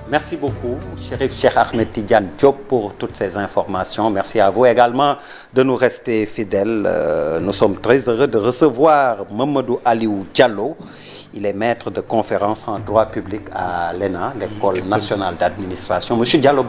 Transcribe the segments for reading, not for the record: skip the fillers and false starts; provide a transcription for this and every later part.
Merci beaucoup, Chérif Cheikh Ahmed Tidiane Diop, pour toutes ces informations. Merci à vous également de nous rester fidèles. Nous sommes très heureux de recevoir Mamadou Aliou Diallo. Il est maître de conférences en droit public à l'ENA, l'École nationale d'administration. Monsieur Diallo,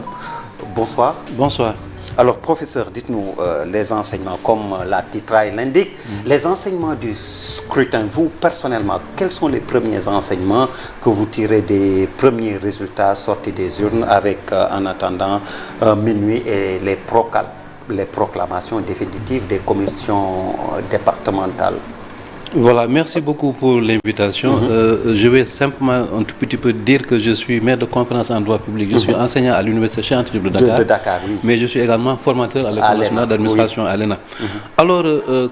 bonsoir. Bonsoir. Alors, professeur, dites-nous les enseignements, comme la titraille l'indique, les enseignements du scrutin, vous, personnellement, quels sont les premiers enseignements que vous tirez des premiers résultats sortis des urnes avec, en attendant, minuit et les proclamations définitives des commissions départementales? Voilà, merci beaucoup pour l'invitation. Je vais simplement un tout petit peu dire que je suis maître de conférence en droit public. Je suis enseignant à l'Université Cheikh Anta Diop de Dakar, oui. Mais je suis également formateur à l'École nationale d'administration à l'ENA. Alors,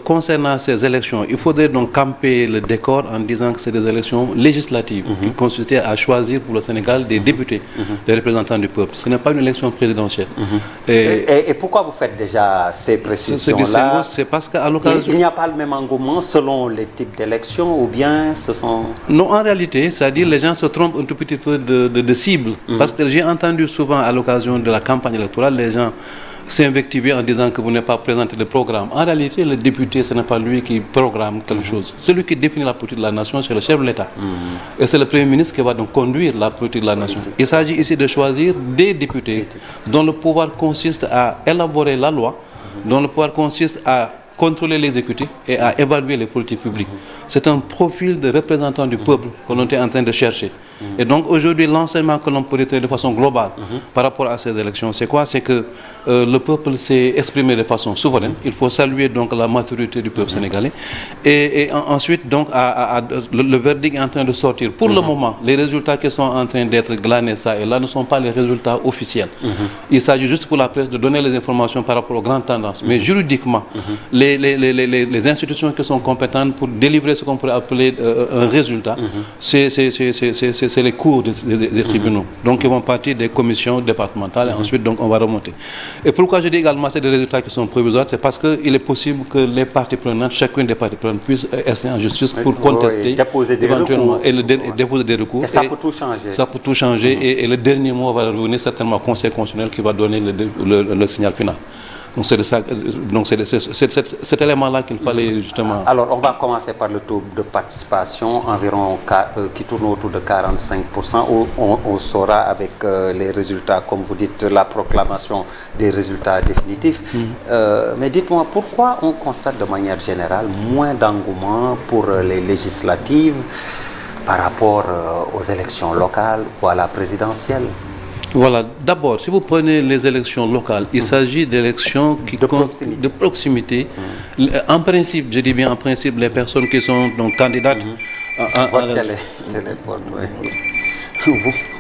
concernant ces élections, il faudrait donc camper le décor en disant que c'est des élections législatives qui consistaient à choisir pour le Sénégal des députés, des représentants du peuple. Ce n'est pas une élection présidentielle. Et pourquoi vous faites déjà ces précisions-là? C'est parce qu'à l'occasion... Il n'y a pas le même engouement selon les types d'élections, ou bien ce sont... Non, en réalité, c'est-à-dire les gens se trompent un tout petit peu de cible. Parce que j'ai entendu souvent à l'occasion de la campagne électorale, les gens s'invectiver en disant que vous n'avez pas présenté de programme. En réalité, le député, ce n'est pas lui qui programme quelque chose. Celui qui définit la politique de la nation, c'est le chef de l'État. Et c'est le Premier ministre qui va donc conduire la politique de la nation. Il s'agit ici de choisir des députés dont le pouvoir consiste à élaborer la loi, dont le pouvoir consiste à contrôler l'exécutif et à évaluer les politiques publiques. C'est un profil de représentant du peuple que l'on est en train de chercher. Et donc aujourd'hui, l'enseignement que l'on peut retirer de façon globale par rapport à ces élections, c'est quoi? C'est que le peuple s'est exprimé de façon souveraine. Il faut saluer donc la maturité du peuple sénégalais. Et ensuite, donc, le verdict est en train de sortir. Pour le moment, les résultats qui sont en train d'être glanés ça et là ne sont pas les résultats officiels. Il s'agit juste pour la presse de donner les informations par rapport aux grandes tendances. Mais juridiquement, les institutions qui sont compétentes pour délivrer ce qu'on pourrait appeler un résultat, c'est les cours des tribunaux. Donc ils vont partir des commissions départementales et ensuite donc on va remonter. Et pourquoi je dis également que c'est des résultats qui sont provisoires, c'est parce qu'il est possible que les parties prenantes, chacune des parties prenantes puisse rester en justice pour contester, déposer des éventuellement, recours. Et déposer des recours. Et ça peut tout changer. Ça peut tout changer et le dernier mot va revenir certainement au Conseil constitutionnel qui va donner le signal final. Donc c'est cet élément-là qu'il fallait justement... Alors on va commencer par le taux de participation, environ qui tourne autour de 45%. On saura avec les résultats, comme vous dites, la proclamation des résultats définitifs. Mais dites-moi, pourquoi on constate de manière générale moins d'engouement pour les législatives par rapport aux élections locales ou à la présidentielle? Voilà, d'abord, si vous prenez les élections locales, il s'agit d'élections de proximité. En principe, je dis bien en principe, les personnes qui sont donc candidates... Votre téléphone, oui.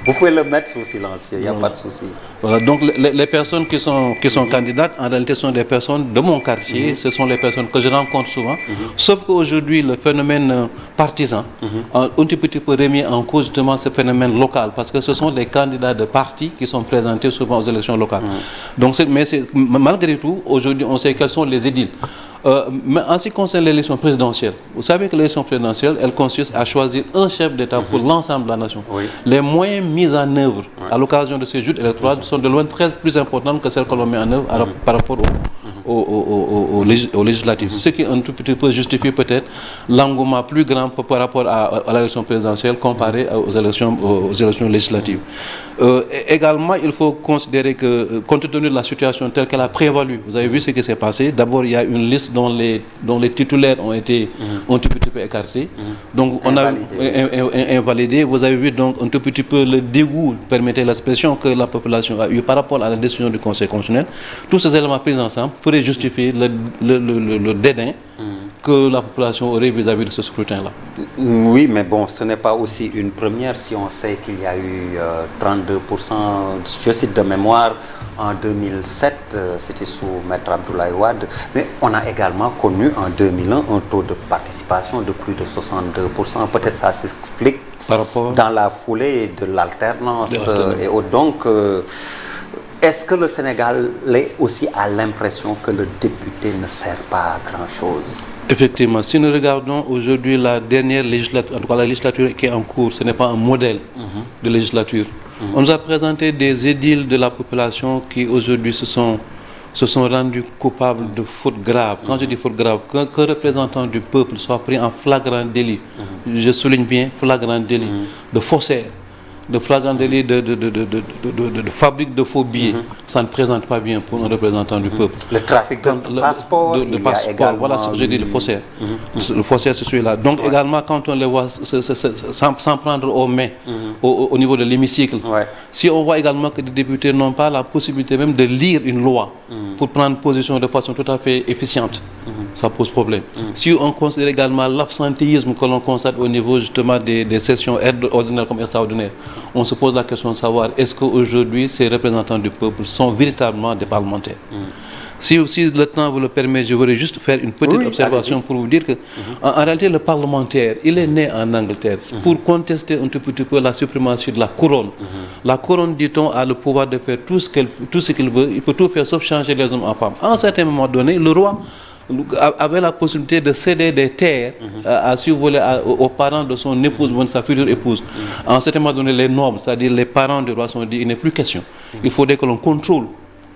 Vous pouvez le mettre sous silencieux, il n'y a pas de souci. Voilà, donc les personnes qui sont candidates, en réalité, sont des personnes de mon quartier, ce sont les personnes que je rencontre souvent. Sauf qu'aujourd'hui, le phénomène partisan, un tout petit peu remis en cause justement ce phénomène local, parce que ce sont des candidats de partis qui sont présentés souvent aux élections locales. Donc, malgré tout, aujourd'hui, on sait quels sont les édiles. Mais en ce qui concerne l'élection présidentielle, vous savez que l'élection présidentielle, elle consiste à choisir un chef d'État pour l'ensemble de la nation. Les moyens mis en œuvre à l'occasion de ces joutes électorales sont de loin très plus importants que celles que l'on met en œuvre par rapport aux législatives. Ce qui un tout petit peu justifie peut-être l'engouement plus grand par rapport à l'élection présidentielle comparé aux élections législatives. Également, il faut considérer que, compte tenu de la situation telle qu'elle a prévalu, vous avez vu ce qui s'est passé. D'abord, il y a une liste dont les titulaires ont été un tout petit peu écartés. Donc, on a invalidé. Vous avez vu donc un tout petit peu le dégoût, permettez l'expression, que la population a eu par rapport à la décision du Conseil constitutionnel. Tous ces éléments pris ensemble pourraient justifier le dédain que la population aurait vis-à-vis de ce scrutin-là. Oui, mais bon, ce n'est pas aussi une première si on sait qu'il y a eu 32%, je cite de mémoire, en 2007, c'était sous Maître Abdoulaye Wade, mais on a également connu en 2001 un taux de participation de plus de 62%. Peut-être ça s'explique dans la foulée de l'alternance. Et donc, est-ce que le Sénégalais aussi a l'impression que le député ne sert pas à grand-chose? Effectivement, si nous regardons aujourd'hui la dernière législature, en tout cas la législature qui est en cours, ce n'est pas un modèle de législature. On nous a présenté des édiles de la population qui aujourd'hui se sont rendus coupables de fautes graves. Quand je dis fautes graves, qu'un représentant du peuple soit pris en flagrant délit, je souligne bien flagrant délit, de faussaire, de flagrant délit de fabrique de faux billets, ça ne présente pas bien pour un représentant du peuple. Le trafic de passeport, voilà ce que je dis, le faussaire. Le faussaire, c'est celui-là. Donc également, quand on les voit sans prendre aux mains au niveau de l'hémicycle, si on voit également que les députés n'ont pas la possibilité même de lire une loi pour prendre position de façon tout à fait efficiente, ça pose problème. Si on considère également l'absentéisme que l'on constate au niveau justement des sessions ordinaires comme extraordinaires, on se pose la question de savoir est-ce qu'aujourd'hui ces représentants du peuple sont véritablement des parlementaires. Si le temps vous le permet, je voudrais juste faire une petite observation pour vous dire que en réalité le parlementaire, il est né en Angleterre pour contester un tout petit peu la suprématie de la couronne. La couronne, dit-on, a le pouvoir de faire tout ce qu'il veut, il peut tout faire sauf changer les hommes en femmes. À un certain moment donné, le roi avait la possibilité de céder des terres si vous voulez, aux parents de son épouse ou de sa future épouse. À un certain moment donné, les nobles, c'est-à-dire les parents du roi, sont dit il n'est plus question. Il faudrait que l'on contrôle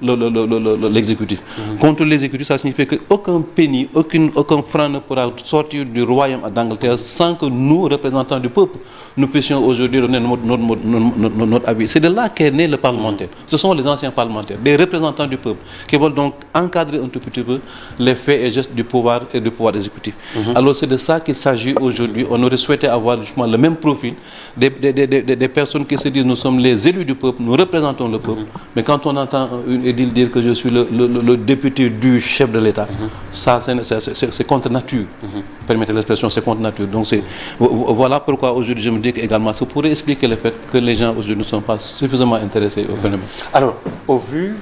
l'exécutif. Contre l'exécutif, ça signifie qu'aucun penny, aucun franc ne pourra sortir du royaume d'Angleterre sans que nous, représentants du peuple, nous puissions aujourd'hui donner notre avis. C'est de là qu'est né le parlementaire. Ce sont les anciens parlementaires, des représentants du peuple, qui veulent donc encadrer un tout petit peu les faits et gestes du pouvoir et du pouvoir exécutif. Alors c'est de ça qu'il s'agit aujourd'hui. On aurait souhaité avoir justement le même profil des personnes qui se disent nous sommes les élus du peuple, nous représentons le peuple. Mais quand on entend une édile dire que je suis le député du chef de l'État, ça c'est contre nature. Permettez l'expression, c'est contre nature. Donc voilà pourquoi aujourd'hui je me dis également ça pourrait expliquer le fait que les gens aujourd'hui ne sont pas suffisamment intéressés au phénomène. Alors, au vu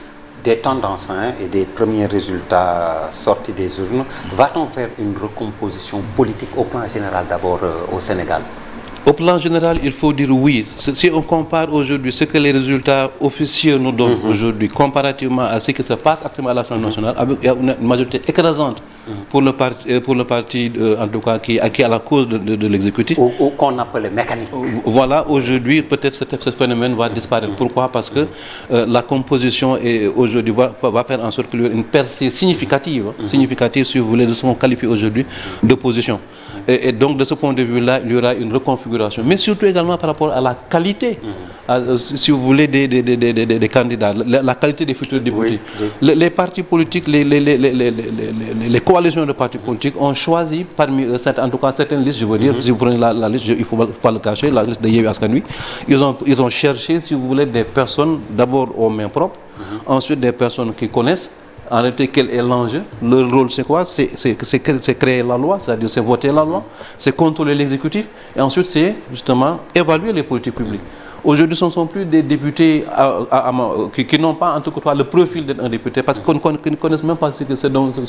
des tendances et des premiers résultats sortis des urnes, va-t-on faire une recomposition politique au plan général d'abord au Sénégal? Au plan général, il faut dire oui. Si on compare aujourd'hui ce que les résultats officieux nous donnent aujourd'hui, comparativement à ce qui se passe actuellement à l'Assemblée nationale, avec une majorité écrasante pour le parti en tout cas, qui est à la cause de l'exécutif. Ou qu'on appelle mécanique. Voilà, aujourd'hui, peut-être ce phénomène va disparaître. Pourquoi? Parce que la composition aujourd'hui va faire en sorte qu'il y ait une percée significative, significative, si vous voulez, de ce qu'on qualifie aujourd'hui d'opposition. Et donc, de ce point de vue-là, il y aura une reconfiguration. Mais surtout également par rapport à la qualité, si vous voulez, des candidats, la qualité des futurs députés. Les partis politiques, les coalitions de partis politiques ont choisi parmi eux, en tout cas certaines listes, je veux dire, si vous prenez la liste, il ne faut pas le cacher, la liste de Yewwi Askan Wi, ils ont cherché, si vous voulez, des personnes d'abord aux mains propres, ensuite des personnes qui connaissent. En réalité, quel est l'enjeu? Le rôle, c'est quoi? C'est créer la loi, c'est-à-dire c'est voter la loi, c'est contrôler l'exécutif, et ensuite c'est justement évaluer les politiques publiques. Aujourd'hui, ce ne sont plus des députés qui n'ont pas en tout cas le profil d'un député, parce qu'ils ne connaissent même pas ce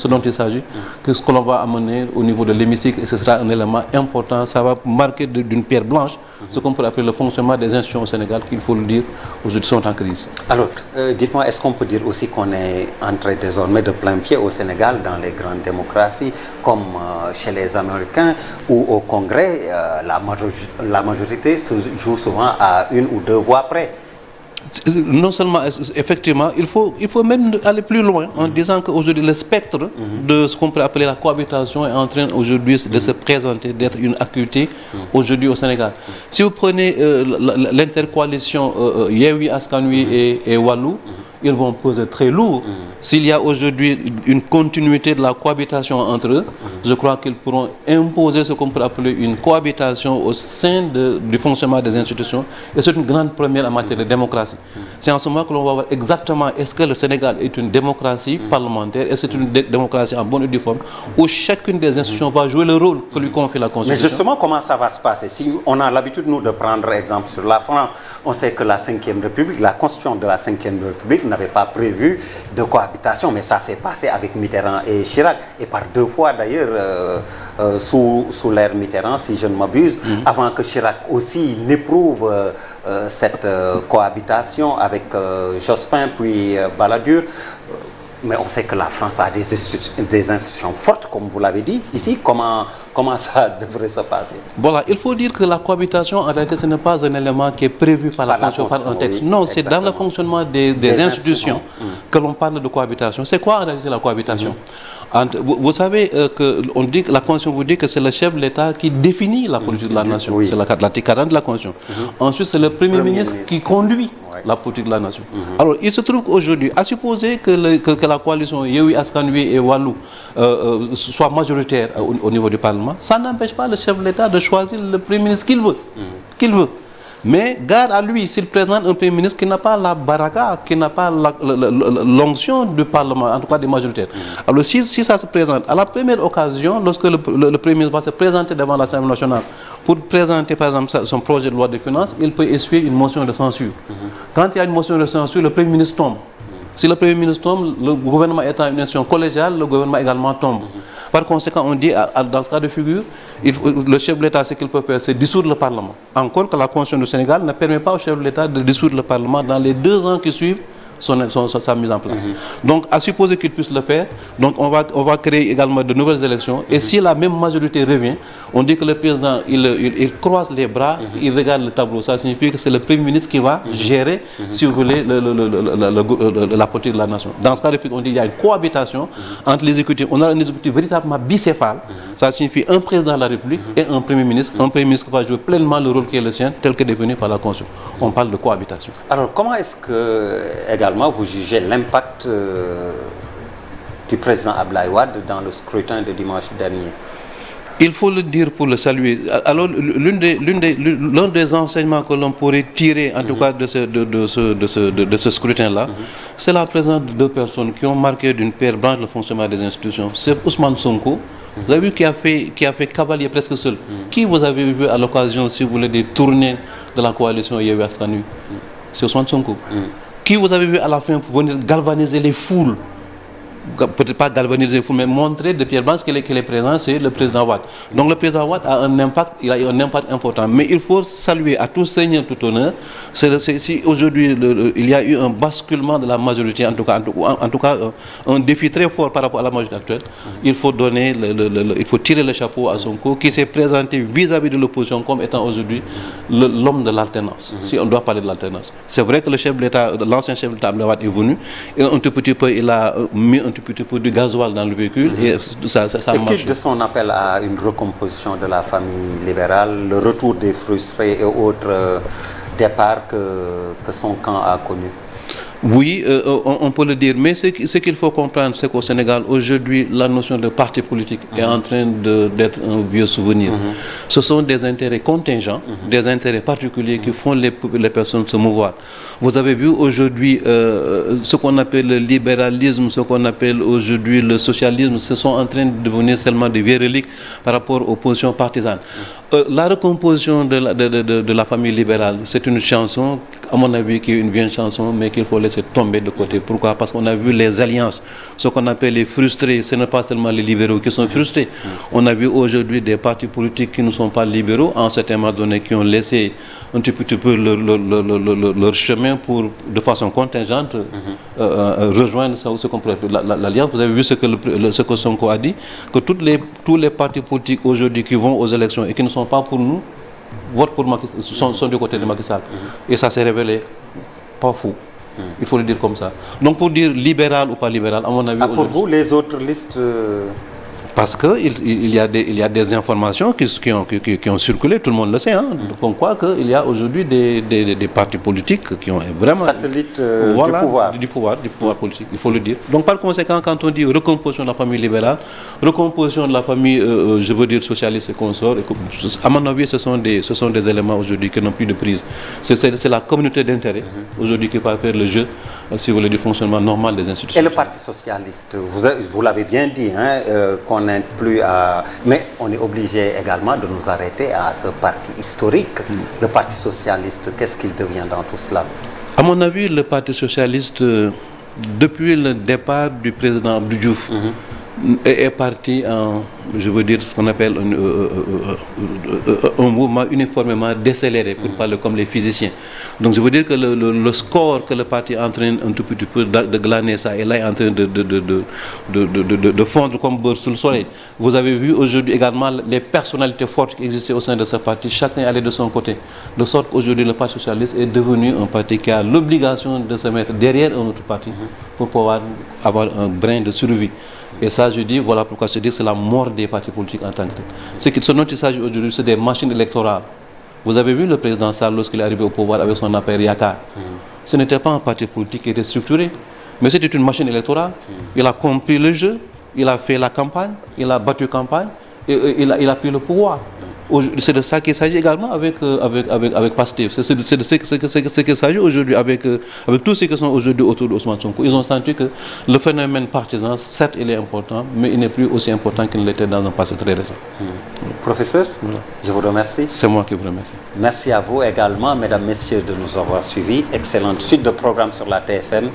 dont il s'agit, que ce que l'on va amener au niveau de l'hémicycle, et ce sera un élément important, ça va marquer d'une pierre blanche ce qu'on peut appeler le fonctionnement des institutions au Sénégal, qu'il faut le dire, aujourd'hui sont en crise. Alors, dites-moi, est-ce qu'on peut dire aussi qu'on est entré désormais de plein pied au Sénégal dans les grandes démocraties, comme chez les Américains ou au Congrès, la majorité se joue souvent à une ou deux voix près? Non seulement, effectivement, il faut même aller plus loin en disant qu'aujourd'hui le spectre de ce qu'on peut appeler la cohabitation est en train aujourd'hui de se présenter, d'être une acuité aujourd'hui au Sénégal. Si vous prenez l'intercoalition Yewwi Askan Wi et Wallu, ils vont peser très lourd. S'il y a aujourd'hui une continuité de la cohabitation entre eux, je crois qu'ils pourront imposer ce qu'on peut appeler une cohabitation au sein du fonctionnement des institutions. Et c'est une grande première en matière de démocratie. C'est en ce moment que l'on va voir exactement est-ce que le Sénégal est une démocratie parlementaire, est-ce que c'est une démocratie en bonne et due forme, où chacune des institutions va jouer le rôle que lui confie la Constitution. Mais justement, comment ça va se passer? Si on a l'habitude, nous, de prendre exemple sur la France, on sait que la Ve République, la Constitution de la Ve République n'avait pas prévu de cohabitation, mais ça s'est passé avec Mitterrand et Chirac, et par deux fois d'ailleurs sous l'ère Mitterrand, si je ne m'abuse, avant que Chirac aussi n'éprouve cette cohabitation avec Jospin puis Balladur. Mais on sait que la France a des institutions fortes, comme vous l'avez dit. Ici, comment ça devrait se passer? Voilà, il faut dire que la cohabitation, en réalité, ce n'est pas un élément qui est prévu par la Constitution, par un texte. Oui, non, c'est dans le fonctionnement des institutions que l'on parle de cohabitation. C'est quoi en réalité la cohabitation? Vous savez on dit que la Constitution vous dit que c'est le chef de l'État qui définit la politique de la nation. Oui. C'est l'article 40 de la Constitution. Ensuite, c'est le Premier ministre qui conduit la politique de la nation. Alors, il se trouve qu'aujourd'hui, à supposer que la coalition Yewwi Askan Wi et Wallu soit majoritaire au niveau du Parlement, ça n'empêche pas le chef de l'État de choisir le Premier ministre qu'il veut. Mais garde à lui s'il présente un Premier ministre qui n'a pas la baraka, qui n'a pas l'onction du Parlement, en tout cas des majoritaires. Alors si ça se présente, à la première occasion, lorsque le Premier ministre va se présenter devant l'Assemblée nationale pour présenter par exemple son projet de loi de finances, il peut essuyer une motion de censure. Quand il y a une motion de censure, le Premier ministre tombe. Si le Premier ministre tombe, le gouvernement étant une institution collégiale, le gouvernement également tombe. Par conséquent, on dit, dans ce cas de figure, le chef de l'État, ce qu'il peut faire, c'est dissoudre le Parlement. Encore que la Constitution du Sénégal ne permet pas au chef de l'État de dissoudre le Parlement dans les 2 ans qui suivent sa mise en place. Donc, à supposer qu'il puisse le faire, donc on va créer également de nouvelles élections. Et si la même majorité revient, on dit que le président, il croise les bras, il regarde le tableau. Ça signifie que c'est le Premier ministre qui va gérer, si vous voulez, la politique de la nation. Dans ce cas de figure, on dit qu'il y a une cohabitation entre l'exécutif. On a un exécutif véritablement bicéphale. Ça signifie un président de la République et un Premier ministre. Un Premier ministre qui va jouer pleinement le rôle qui est le sien, tel que défini par la Constitution. On parle de cohabitation. Alors, comment est-ce que, également, vous jugez l'impact du président Abdoulaye Wade dans le scrutin de dimanche dernier? Il faut le dire pour le saluer. Alors, l'un des enseignements que l'on pourrait tirer, en tout cas, de ce scrutin-là, c'est la présence de 2 personnes qui ont marqué d'une pierre blanche le fonctionnement des institutions. C'est Ousmane Sonko, vous avez vu, qui a fait cavalier presque seul. Qui vous avez vu à l'occasion, si vous voulez, des tournées de la coalition Yewwi Askan Wi? C'est Ousmane Sonko. Qui vous avez vu à la fin pour venir galvaniser les foules? Peut-être pas galvaniser les foules, mais montrer de pierre blanche qu'il est présent, c'est le président Wade. Donc le président Wade a un impact, il a un impact important. Mais il faut saluer à tout seigneur, tout honneur, si aujourd'hui il y a eu un basculement de la majorité, en tout cas un défi très fort par rapport à la majorité actuelle, il faut tirer le chapeau à Sonko, qui s'est présenté vis-à-vis de l'opposition comme étant aujourd'hui l'homme de l'alternance, si on doit parler de l'alternance. C'est vrai que le chef de l'État, l'ancien chef de l'État Abdoulaye Wade est venu, et un tout petit peu, il a mis un tout petit peu de gasoil dans le véhicule, et ça marche. Et de son appel à une recomposition de la famille libérale, le retour des frustrés et autres départs que son camp a connus? Oui, on peut le dire, mais ce qu'il faut comprendre, c'est qu'au Sénégal, aujourd'hui, la notion de parti politique est en train d'être un vieux souvenir. Ce sont des intérêts contingents, des intérêts particuliers qui font les personnes se mouvoir. Vous avez vu aujourd'hui ce qu'on appelle le libéralisme, ce qu'on appelle aujourd'hui le socialisme, ce sont en train de devenir seulement des vieilles reliques par rapport aux positions partisanes. La recomposition de la famille libérale, c'est une chanson, à mon avis, qui est une vieille chanson, mais qu'il faut laisser tomber de côté. Pourquoi? Parce qu'on a vu les alliances, ce qu'on appelle les frustrés. Ce n'est pas seulement les libéraux qui sont frustrés. On a vu aujourd'hui des partis politiques qui ne sont pas libéraux, à un certain moment donné, qui ont laissé un petit peu leur chemin pour, de façon contingente, rejoindre ce qu'on pourrait appeler l'alliance. Vous avez vu ce que Sonko a dit, que tous les partis politiques aujourd'hui qui vont aux élections et qui ne sont pas pour nous, votent pour Macky Sall, sont du côté de Macky Sall. Et ça s'est révélé pas fou. Il faut le dire comme ça. Donc pour dire libéral ou pas libéral, à mon avis... pour vous, les autres listes... Parce qu'il y a des informations qui ont circulé, tout le monde le sait, hein, comme quoi qu'il y a aujourd'hui des partis politiques qui ont vraiment... Satellites du pouvoir politique, il faut le dire. Donc par conséquent, quand on dit recomposition de la famille libérale, recomposition de la famille, je veux dire socialiste et consorts, à mon avis, ce sont des éléments aujourd'hui qui n'ont plus de prise. C'est la communauté d'intérêt aujourd'hui qui va faire le jeu, si vous voulez, du fonctionnement normal des institutions. Et le Parti socialiste, vous l'avez bien dit, hein, qu'on n'est plus à... Mais on est obligé également de nous arrêter à ce parti historique. Le Parti socialiste, qu'est-ce qu'il devient dans tout cela? À mon avis, le Parti socialiste, depuis le départ du président Abdou Diouf, est parti je veux dire, ce qu'on appelle un mouvement uniformément décéléré, pour parler comme les physiciens. Donc je veux dire que le score que le parti est en train un tout petit peu de glaner, ça et là est en train de fondre comme beurre sous le soleil. Vous avez vu aujourd'hui également les personnalités fortes qui existaient au sein de ce parti, chacun allait de son côté. De sorte qu'aujourd'hui le Parti socialiste est devenu un parti qui a l'obligation de se mettre derrière un autre parti pour pouvoir avoir un brin de survie. Et ça, je dis, voilà pourquoi je dis que c'est la mort des partis politiques en tant que tel. Ce dont il s'agit aujourd'hui, c'est des machines électorales. Vous avez vu le président Sall lorsqu'il est arrivé au pouvoir avec son appel Yakar. Ce n'était pas un parti politique qui était structuré, mais c'était une machine électorale. Il a compris le jeu, il a fait la campagne, il a battu campagne, et il a pris le pouvoir. C'est de ça qu'il s'agit également avec Pastef. C'est de ce qu'il s'agit aujourd'hui avec tous ceux qui sont aujourd'hui autour d'Ousmane Sonko. Ils ont senti que le phénomène partisan, certes, il est important, mais il n'est plus aussi important qu'il l'était dans un passé très récent. Professeur, je vous remercie. C'est moi qui vous remercie. Merci à vous également, mesdames, messieurs, de nous avoir suivis. Excellente suite de programmes sur la TFM.